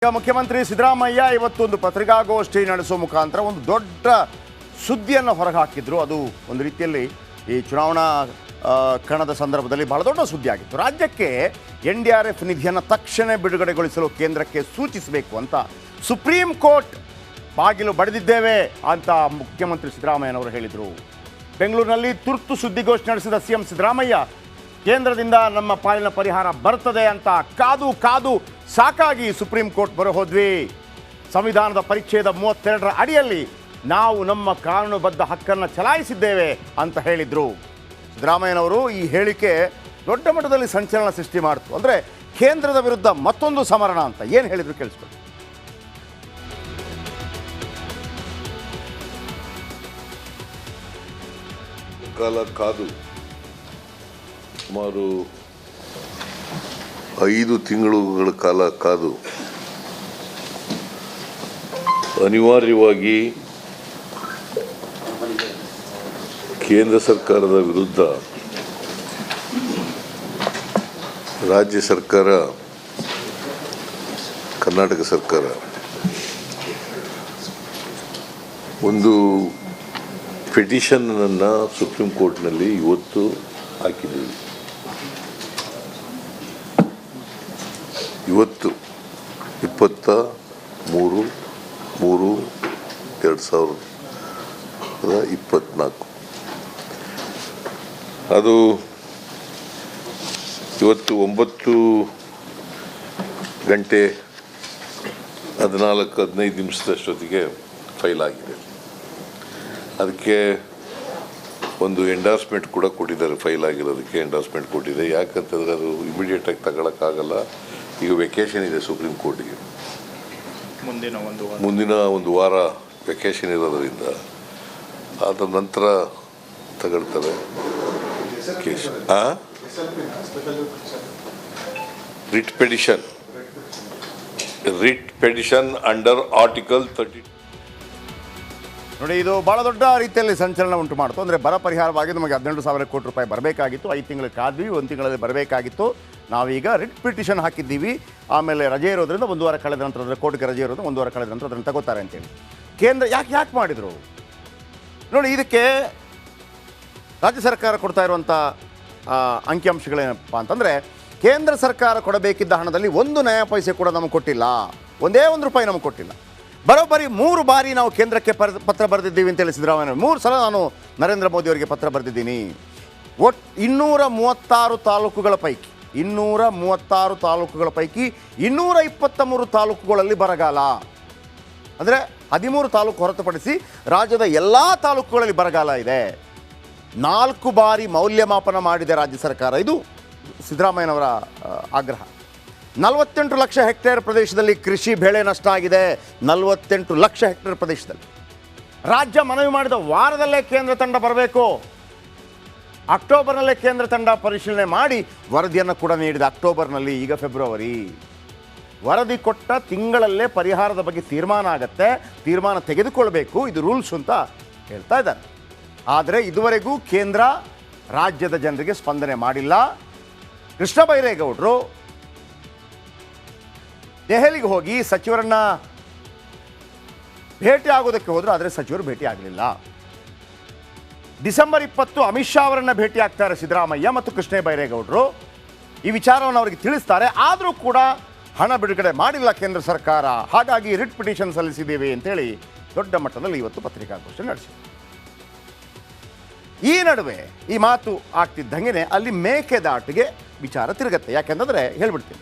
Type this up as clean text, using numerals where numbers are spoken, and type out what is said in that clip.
ಈಗ ಮುಖ್ಯಮಂತ್ರಿ ಸಿದ್ದರಾಮಯ್ಯ ಇವತ್ತೊಂದು ಪತ್ರಿಕಾಗೋಷ್ಠಿ ನಡೆಸುವ ಮುಖಾಂತರ ಒಂದು ದೊಡ್ಡ ಸುದ್ದಿಯನ್ನು ಹೊರಹಾಕಿದ್ರು. ಅದು ಒಂದು ರೀತಿಯಲ್ಲಿ ಈ ಚುನಾವಣಾ ಕಣದ ಸಂದರ್ಭದಲ್ಲಿ ಬಹಳ ದೊಡ್ಡ ಸುದ್ದಿ ಆಗಿತ್ತು. ರಾಜ್ಯಕ್ಕೆ NDRF ನಿಧಿಯನ್ನು ತಕ್ಷಣ ಬಿಡುಗಡೆಗೊಳಿಸಲು ಕೇಂದ್ರಕ್ಕೆ ಸೂಚಿಸಬೇಕು ಅಂತ ಸುಪ್ರೀಂ ಕೋರ್ಟ್ ಬಾಗಿಲು ಬಡಿದಿದ್ದೇವೆ ಅಂತ ಮುಖ್ಯಮಂತ್ರಿ ಸಿದ್ದರಾಮಯ್ಯನವರು ಹೇಳಿದರು. ಬೆಂಗಳೂರಿನಲ್ಲಿ ತುರ್ತು ಸುದ್ದಿಗೋಷ್ಠಿ ನಡೆಸಿದ CM ಸಿದ್ದರಾಮಯ್ಯ ಕೇಂದ್ರದಿಂದ ನಮ್ಮ ಪಾಲಿನ ಪರಿಹಾರ ಬರ್ತದೆ ಅಂತ ಕಾದು ಸಾಕಾಗಿ ಸುಪ್ರೀಂ ಕೋರ್ಟ್ ಬರೋ ಹೋದ್ವಿ. ಸಂವಿಧಾನದ ಪರಿಚ್ಛೇದ 32ರ ಅಡಿಯಲ್ಲಿ ನಾವು ನಮ್ಮ ಕಾನೂನುಬದ್ಧ ಹಕ್ಕನ್ನು ಚಲಾಯಿಸಿದ್ದೇವೆ ಅಂತ ಹೇಳಿದರು. ಸಿದ್ದರಾಮಯ್ಯನವರು ಈ ಹೇಳಿಕೆ ದೊಡ್ಡ ಮಟ್ಟದಲ್ಲಿ ಸಂಚಲನ ಸೃಷ್ಟಿ ಮಾಡಿತು. ಅಂದರೆ ಕೇಂದ್ರದ ವಿರುದ್ಧ ಮತ್ತೊಂದು ಸಮರಣ ಅಂತ ಏನು ಹೇಳಿದ್ರು ಕೇಳಿಸ್ಕೊಳ್ಳಿ. ಕಾಲ ಕಾದು ಸುಮಾರು 5 ತಿಂಗಳುಗಳ ಕಾಲ ಕಾದು ಅನಿವಾರ್ಯವಾಗಿ ಕೇಂದ್ರ ಸರ್ಕಾರದ ವಿರುದ್ಧ ರಾಜ್ಯ ಸರ್ಕಾರ, ಕರ್ನಾಟಕ ಸರ್ಕಾರ ಒಂದು ಪಿಟಿಷನನ್ನು ಸುಪ್ರೀಂ ಕೋರ್ಟ್ನಲ್ಲಿ ಇವತ್ತು ಹಾಕಿದ್ದೀವಿ. ಇವತ್ತು 23/3/2024 ಅದು ಇವತ್ತು 9 ಗಂಟೆ 14-15 ನಿಮಿಷದಷ್ಟೊತ್ತಿಗೆ ಫೈಲ್ ಆಗಿದೆ. ಅದಕ್ಕೆ ಒಂದು ಎಂಡಾರ್ಸ್ಮೆಂಟ್ ಕೂಡ ಕೊಟ್ಟಿದ್ದಾರೆ. ಫೈಲ್ ಆಗಿರೋದಕ್ಕೆ ಎಂಡಾರ್ಸ್ಮೆಂಟ್ ಕೊಟ್ಟಿದೆ. ಯಾಕಂತಂದರೆ ಅದು ಇಮಿಡಿಯೇಟಾಗಿ ತಗೊಳಕ್ಕಾಗಲ್ಲ. ಈಗ ವೆಕೇಷನ್ ಇದೆ ಸುಪ್ರೀಂ ಕೋರ್ಟಿಗೆ, ಮುಂದಿನ ಒಂದು ವಾರ ವೆಕೇಷನ್ ಇರೋದರಿಂದ ಅದ ನಂತರ ತಗೊಳ್ತಾರೆ case. Writ petition under article 30. ನೋಡಿ, ಇದು ಭಾಳ ದೊಡ್ಡ ರೀತಿಯಲ್ಲಿ ಸಂಚಲನ ಉಂಟು ಮಾಡ್ತು. ಅಂದರೆ ಬರ ಪರಿಹಾರವಾಗಿ ನಮಗೆ 18,000 ಕೋಟಿ ರೂಪಾಯಿ ಬರಬೇಕಾಗಿತ್ತು. 5 ತಿಂಗಳು ಕಾದ್ವಿ, 1 ತಿಂಗಳಲ್ಲಿ ಬರಬೇಕಾಗಿತ್ತು. ನಾವೀಗ ರಿಟ್ ಪಿಟಿಷನ್ ಹಾಕಿದ್ದೀವಿ. ಆಮೇಲೆ ರಜೆ ಇರೋದ್ರಿಂದ 1 ವಾರ ಕಳೆದ ನಂತರ, ಅದರ ಕೋರ್ಟ್ಗೆ ರಜೆ ಇರೋದು 1 ವಾರ ಕಳೆದ ನಂತರ ಅದನ್ನು ತಗೋತಾರೆ ಅಂತೇಳಿ ಕೇಂದ್ರ ಯಾಕೆ ಮಾಡಿದರು ನೋಡಿ. ಇದಕ್ಕೆ ರಾಜ್ಯ ಸರ್ಕಾರ ಕೊಡ್ತಾ ಇರುವಂಥ ಅಂಕಿಅಂಶಗಳೇನಪ್ಪ ಅಂತಂದರೆ, ಕೇಂದ್ರ ಸರ್ಕಾರ ಕೊಡಬೇಕಿದ್ದ ಹಣದಲ್ಲಿ 1 ನಯಾ ಪೈಸೆ ಕೂಡ ನಮಗೆ ಕೊಟ್ಟಿಲ್ಲ. ಒಂದೇ 1 ರೂಪಾಯಿ ನಮಗೆ ಕೊಟ್ಟಿಲ್ಲ. ಬರೋಬ್ಬರಿ 3 ಬಾರಿ ನಾವು ಕೇಂದ್ರಕ್ಕೆ ಪತ್ರ ಬರೆದಿದ್ದೀವಿ ಅಂತೇಳಿ ಸಿದ್ದರಾಮಯ್ಯ 3 ಸಲ ನಾನು ನರೇಂದ್ರ ಮೋದಿ ಅವರಿಗೆ ಪತ್ರ ಬರೆದಿದ್ದೀನಿ. 236 ತಾಲೂಕುಗಳ ಪೈಕಿ 223 ತಾಲೂಕುಗಳಲ್ಲಿ ಬರಗಾಲ. ಅಂದರೆ 13 ತಾಲೂಕು ಹೊರತುಪಡಿಸಿ ರಾಜ್ಯದ ಎಲ್ಲ ತಾಲೂಕುಗಳಲ್ಲಿ ಬರಗಾಲ ಇದೆ. 4 ಬಾರಿ ಮೌಲ್ಯಮಾಪನ ಮಾಡಿದೆ ರಾಜ್ಯ ಸರ್ಕಾರ. ಇದು ಸಿದ್ದರಾಮಯ್ಯನವರ ಆಗ್ರಹ. 48 ಲಕ್ಷ ಹೆಕ್ಟೇರ್ ಪ್ರದೇಶದಲ್ಲಿ ಕೃಷಿ ಬೆಳೆ ನಷ್ಟ ಆಗಿದೆ. 48 ಲಕ್ಷ ಹೆಕ್ಟೇರ್ ಪ್ರದೇಶದಲ್ಲಿ ರಾಜ್ಯ ಮನವಿ ಮಾಡಿದ ವಾರದಲ್ಲೇ ಕೇಂದ್ರ ತಂಡ ಬರಬೇಕು. ಅಕ್ಟೋಬರ್ನಲ್ಲೇ ಕೇಂದ್ರ ತಂಡ ಪರಿಶೀಲನೆ ಮಾಡಿ ವರದಿಯನ್ನು ಕೂಡ ನೀಡಿದೆ. ಅಕ್ಟೋಬರ್ನಲ್ಲಿ, ಈಗ ಫೆಬ್ರವರಿ. ವರದಿ ಕೊಟ್ಟ ತಿಂಗಳಲ್ಲೇ ಪರಿಹಾರದ ಬಗ್ಗೆ ತೀರ್ಮಾನ ಆಗತ್ತೆ. ತೀರ್ಮಾನ ತೆಗೆದುಕೊಳ್ಬೇಕು, ಇದು ರೂಲ್ಸ್ ಅಂತ ಹೇಳ್ತಾ ಇದ್ದಾರೆ. ಆದರೆ ಇದುವರೆಗೂ ಕೇಂದ್ರ ರಾಜ್ಯದ ಜನರಿಗೆ ಸ್ಪಂದನೆ ಮಾಡಿಲ್ಲ. ಕೃಷ್ಣ ಬೈರೇಗೌಡರು ದೆಹಲಿಗೆ ಹೋಗಿ ಸಚಿವರನ್ನ ಭೇಟಿ ಆಗೋದಕ್ಕೆ ಹೋದರು. ಆದರೆ ಸಚಿವರು ಭೇಟಿ ಆಗಲಿಲ್ಲ. ಡಿಸೆಂಬರ್ 20 ಅಮಿತ್ ಶಾ ಅವರನ್ನು ಭೇಟಿ ಆಗ್ತಾರೆ ಸಿದ್ದರಾಮಯ್ಯ ಮತ್ತು ಕೃಷ್ಣ ಬೈರೇಗೌಡರು. ಈ ವಿಚಾರವನ್ನು ಅವರಿಗೆ ತಿಳಿಸ್ತಾರೆ. ಆದರೂ ಕೂಡ ಹಣ ಬಿಡುಗಡೆ ಮಾಡಿಲ್ಲ ಕೇಂದ್ರ ಸರ್ಕಾರ. ಹಾಗಾಗಿ ರಿಟ್ ಪಿಟಿಷನ್ ಸಲ್ಲಿಸಿದ್ದೇವೆ ಅಂತೇಳಿ ದೊಡ್ಡ ಮಟ್ಟದಲ್ಲಿ ಇವತ್ತು ಪತ್ರಿಕಾಗೋಷ್ಠಿ ನಡೆಸಿದೆ. ಈ ನಡುವೆ ಈ ಮಾತು ಆಗ್ತಿದ್ದಂಗೆ ಅಲ್ಲಿ ಮೇಕೆದಾಟಿಗೆ ವಿಚಾರ ತಿರುಗತ್ತೆ. ಯಾಕೆಂದರೆ ಹೇಳ್ಬಿಡ್ತೀನಿ,